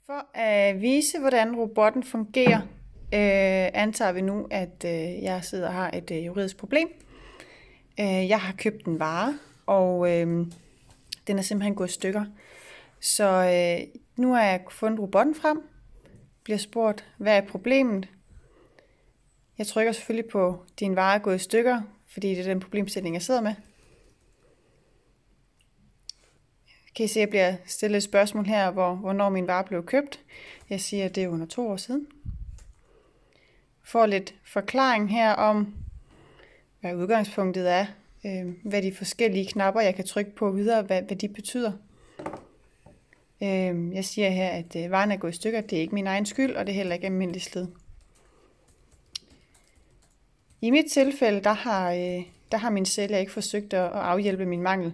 For at vise, hvordan robotten fungerer, antager vi nu, at jeg sidder og har et juridisk problem. Jeg har købt en vare, og den er simpelthen gået i stykker. Så nu har jeg fundet robotten frem, bliver spurgt, hvad er problemet? Jeg trykker selvfølgelig på, din vare er gået i stykker, fordi det er den problemstilling, jeg sidder med. Kan I se, at jeg bliver stillet et spørgsmål her, hvornår min vare blev købt. Jeg siger, at det er under 2 år siden. Får lidt forklaring her om, hvad udgangspunktet er, hvad de forskellige knapper, jeg kan trykke på videre, hvad de betyder. Jeg siger her, at varen er gået i stykker. Det er ikke min egen skyld, og det er heller ikke almindelig slid. I mit tilfælde, der har min sælger ikke forsøgt at afhjælpe min mangel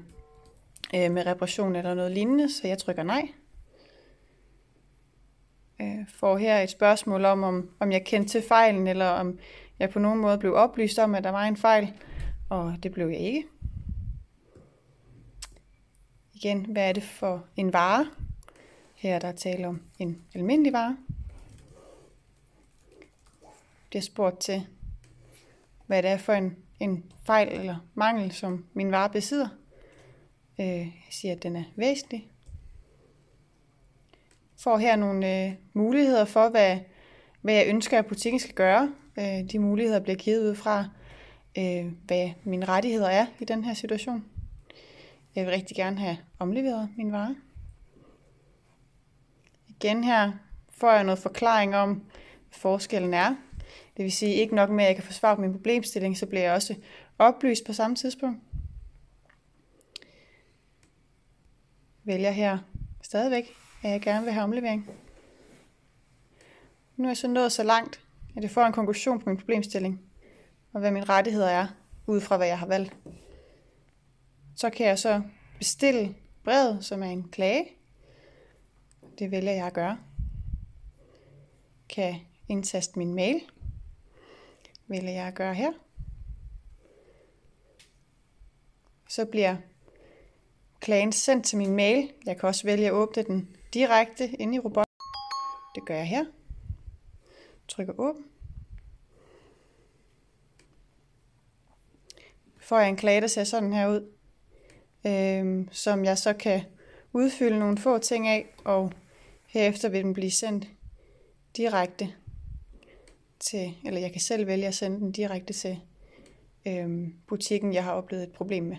med reparation eller noget lignende, så jeg trykker nej. Får her et spørgsmål om jeg kendte til fejlen, eller om jeg på nogen måde blev oplyst om, at der var en fejl, og det blev jeg ikke. Igen, hvad er det for en vare? Her er der tale om en almindelig vare. Bliver spurgt til, hvad det er for en fejl eller mangel, som min vare besidder. Jeg siger, at den er væsentlig. Får her nogle muligheder for, hvad jeg ønsker, at butikken skal gøre. De muligheder bliver givet ud fra, hvad mine rettigheder er i den her situation. Jeg vil rigtig gerne have omleveret min vare. Igen her får jeg noget forklaring om, hvad forskellen er. Det vil sige, ikke nok med, at jeg kan få svar på min problemstilling, så bliver jeg også oplyst på samme tidspunkt. Vælger her stadigvæk, at jeg gerne vil have omlevering. Nu er jeg så nået så langt, at jeg får en konklusion på min problemstilling, og hvad mine rettigheder er, ud fra hvad jeg har valgt. Så kan jeg så bestille brevet, som er en klage. Det vælger jeg at gøre. Kan indtaste min mail. Vælger jeg at gøre her. Så bliver klagen sendt til min mail. Jeg kan også vælge at åbne den direkte inde i robotten. Det gør jeg her. Trykker åbn. Får jeg en klage, der ser sådan her ud, som jeg så kan udfylde nogle få ting af, og herefter vil den blive sendt direkte til, eller jeg kan selv vælge at sende den direkte til butikken, jeg har oplevet et problem med.